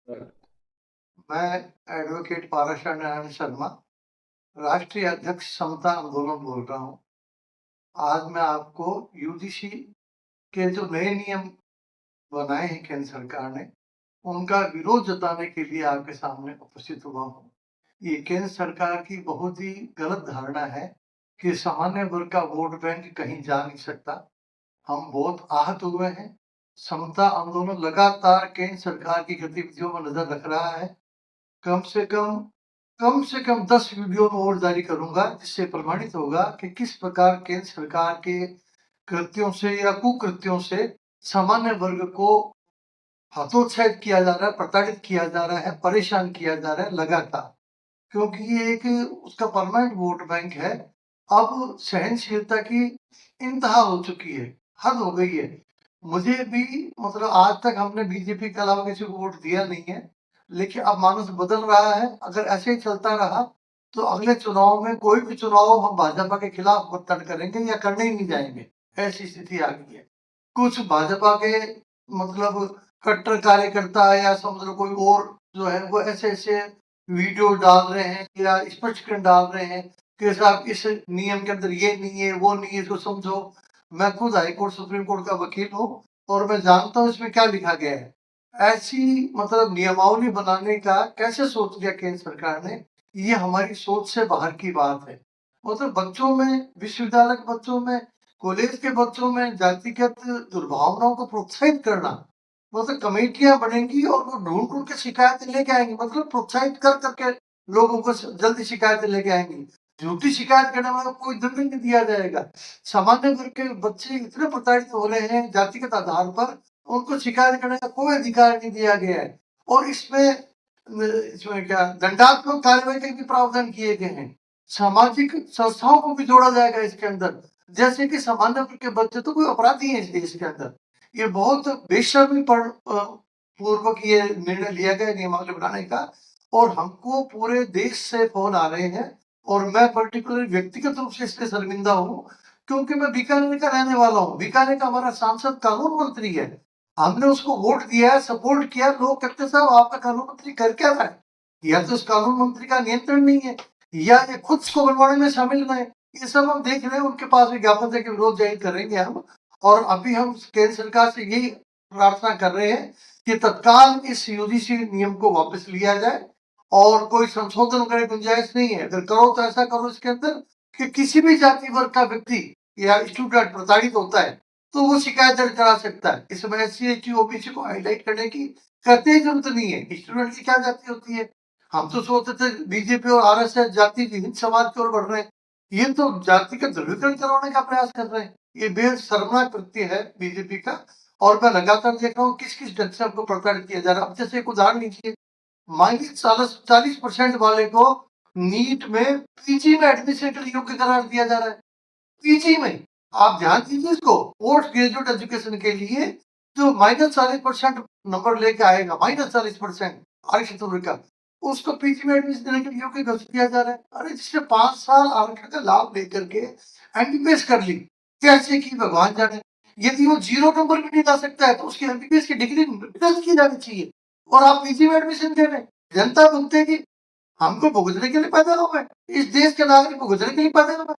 मैं एडवोकेट पाराशर नारायण शर्मा, राष्ट्रीय अध्यक्ष समता आंदोलन बोल रहा हूँ। आज मैं आपको यूजीसी के जो नए नियम बनाए हैं केंद्र सरकार ने, उनका विरोध जताने के लिए आपके सामने उपस्थित हुआ हूँ। ये केंद्र सरकार की बहुत ही गलत धारणा है कि सामान्य वर्ग का वोट बैंक कहीं जा नहीं सकता। हम बहुत आहत हुए हैं। समता आंदोलन लगातार केंद्र सरकार की गतिविधियों में नजर रख रहा है। कम से कम 10 वीडियो मैं और जारी करूँगा, जिससे प्रमाणित होगा कि किस प्रकार केंद्र सरकार के कृत्यों से या कुकृत्यों से सामान्य वर्ग को हतोत्साहित किया जा रहा है, प्रताड़ित किया जा रहा है, परेशान किया जा रहा है लगातार। क्योंकि ये एक उसका परमानेंट वोट बैंक है। अब सहनशीलता की इंतहा हो चुकी है, हद हो गई है। मुझे भी मतलब आज तक हमने बीजेपी के अलावा किसी को वोट दिया नहीं है, लेकिन अब मानस बदल रहा है। अगर ऐसे ही चलता रहा तो अगले चुनाव में कोई भी चुनाव हम भाजपा के खिलाफ मतदान करेंगे या करने ही नहीं जाएंगे। ऐसी स्थिति आ गई है। कुछ भाजपा के मतलब कट्टर कार्यकर्ता या समझ लो कोई और जो है वो ऐसे ऐसे वीडियो डाल रहे हैं या स्पष्टीकरण डाल रहे हैं कि साहब इस नियम के अंदर ये नहीं है, वो नहीं है, इसको समझो। मैं खुद हाई कोर्ट सुप्रीम कोर्ट का वकील हूँ और मैं जानता हूँ इसमें क्या लिखा गया है। ऐसी मतलब नियमावली बनाने का कैसे सोच लिया केंद्र सरकार ने, ये हमारी सोच से बाहर की बात है। मतलब बच्चों में, विश्वविद्यालय के बच्चों में, कॉलेज के बच्चों में जातिगत दुर्भावनाओं को प्रोत्साहित करना, मतलब कमेटियां बनेंगी और वो ढूंढ ढूंढ के शिकायतें लेके आएंगी, मतलब प्रोत्साहित कर करके लोगों को जल्दी शिकायतें लेके आएंगी। झूठी शिकायत करने वालों को कोई दंड नहीं दिया जाएगा। सामान्य वर्ग के बच्चे इतने प्रताड़ित हो रहे हैं जातिगत आधार पर, उनको शिकायत करने का कोई अधिकार नहीं दिया गया है। और इसमें क्या दंडात्मक कार्रवाई के भी प्रावधान किए गए हैं। सामाजिक संस्थाओं को भी जोड़ा जाएगा इसके अंदर, जैसे कि सामान्य वर्ग के बच्चे तो कोई अपराधी है इस देश के अंदर। ये बहुत बेशर्मी पूर्वक ये निर्णय लिया गया नियमावली बनाने का। और हमको पूरे देश से फोन आ रहे हैं और मैं पर्टिकुलर व्यक्तिगत रूप से इसलिए शर्मिंदा हूँ क्योंकि मैं बीकानेर का रहने वाला हूँ। बीकानेर का हमारा सांसद कानून मंत्री है। हमने उसको वोट दिया है, सपोर्ट किया। लोग कहते साहब आपका कानून मंत्री कर क्या रहा है? या तो उस कानून मंत्री का नियंत्रण नहीं है या ये खुद को बनवाने में शामिल है। ये सब हम देख रहे हैं। उनके पास विज्ञापन देकर विरोध जाहिर करेंगे हम। और अभी हम केंद्र सरकार से यही प्रार्थना कर रहे हैं कि तत्काल इस यूजीसी नियम को वापस लिया जाए और कोई संशोधन करे, गुंजाइश नहीं है। अगर करो तो ऐसा करो इसके अंदर कि किसी भी जाति वर्ग का व्यक्ति या स्टूडेंट प्रताड़ित होता है तो वो शिकायत दर्ज करा सकता है। इसमें एससी एसटी ओबीसी को हाईलाइट करने की करते ही जरूरत नहीं है। स्टूडेंट की क्या जाति होती है? हम तो सोचते थे बीजेपी और आरएसएस जाति विहीन समाज की ओर बढ़ रहे हैं। ये तो जाति का ध्रुवीकरण करवाने का प्रयास कर रहे हैं। ये बेहद शर्मनाक कृत्य है बीजेपी का। और मैं लगातार देख रहा हूँ किस किस ढंग से हमको प्रताड़ित किया जा रहा है। अब जैसे एक उदाहरण लीजिए, माइनस 40% वाले को नीट में पीजी में एडमिशन के लिए योग्य करार दिया जा रहा है। पीजी में आप ध्यान दीजिए इसको। पोस्ट ग्रेजुएट एजुकेशन के लिए जो -40% नंबर लेके आएगा, -40% आरक्षित वर्ग का, उसको पीजी में एडमिशन देने के लिए योग्य घोषित किया जा रहा है। अरे जिसने 5 साल आरक्षण का लाभ लेकर के एमबीबीएस कर ली, कैसे की भगवान जाने। यदि वो 0 नंबर भी नहीं ला सकता है तो उसकी एमबीबीएस की डिग्री रद्द की जानी चाहिए और आप पीजी में एडमिशन दे रहे हैं। जनता भुगतेगी। हमको भुगतने के लिए पैदा हुआ है। इस देश के नागरिक भुगतने के लिए पैदा हुआ है।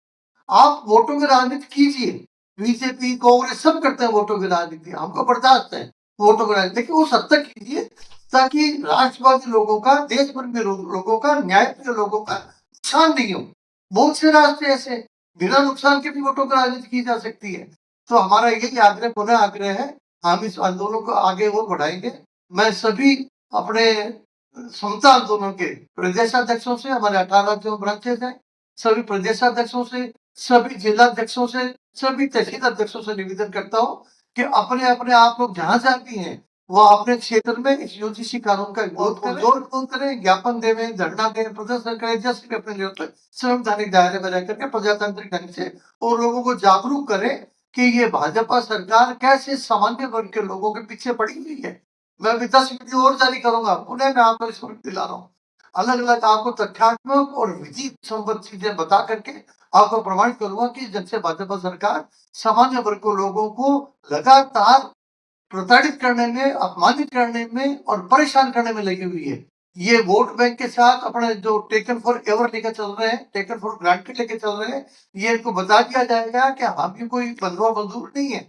आप वोटों की राजनीति कीजिए। बीजेपी कांग्रेस सब करते हैं वोटों की राजनीति, हमको बर्दाश्त है वोटों की राजनीति, लेकिन वो हद तक कीजिए ताकि राष्ट्रवादी लोगों का, देश भर में लोगों का, न्यायप्रिय लोगों का नुकसान नहीं हो। बहुत से रास्ते ऐसे बिना नुकसान के भी वोटों की राजनीति की जा सकती है। तो हमारा यही आग्रह, पुनः आग्रह है, हम इस आंदोलन को आगे और बढ़ाएंगे। मैं सभी अपने समता आंदोलन के प्रदेशाध्यक्षों से, हमारे 18 जो ब्रांचेस हैं, सभी प्रदेशाध्यक्षों से, सभी जिलाध्यक्षों से, सभी तहसील अध्यक्षों से निवेदन करता हूँ कि अपने अपने आप लोग जहां जहां भी हैं वह अपने क्षेत्र में इस यूजीसी कानून का विरोध करें, ज्ञापन देवें, धरना दें, प्रदर्शन करें, जैसे भी अपने जरूरत है संवैधानिक दायरे में रह करके प्रजातांत्रिक ढंग से, और लोगों को जागरूक करें कि ये भाजपा सरकार कैसे सामान्य वर्ग के लोगों के पीछे पड़ी हुई है। मैं अभी 10 वीडियो और जारी करूंगा, पुनः मैं आपको स्मरण दिला रहा हूँ। अलग अलग आपको तथ्यात्मक और विधि संबद्ध चीजें बता करके आपको प्रमाणित करूंगा कि जब से भाजपा सरकार सामान्य वर्ग को, लोगों को लगातार प्रताड़ित करने में, अपमानित करने में और परेशान करने में लगी हुई है। ये वोट बैंक के साथ अपने जो टेकन फॉर एवर लेकर चल रहे हैं, टेकन फॉर ग्रांटेड लेके चल रहे हैं, ये इनको बता दिया जाएगा कि हम भी कोई बंधुआ मजदूर नहीं है,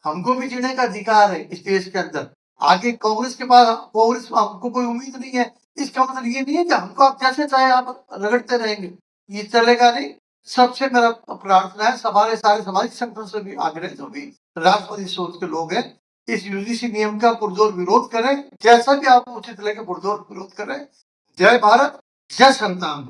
हमको भी जीने का अधिकार है इस देश के अंदर। आगे कांग्रेस हमको कोई उम्मीद नहीं है। इसका मतलब ये नहीं है कि हमको आप जैसे चाहे आप रगड़ते रहेंगे, ये चलेगा नहीं। सबसे मेरा प्रार्थना है, हमारे सारे सामाजिक संगठन से भी आग्रह, जो भी राष्ट्रवादी सोच के लोग हैं, इस यूजीसी नियम का पुरजोर विरोध करें, जैसा भी आपको उचित लगे पुरजोर विरोध करें। जय भारत, जय संविधान।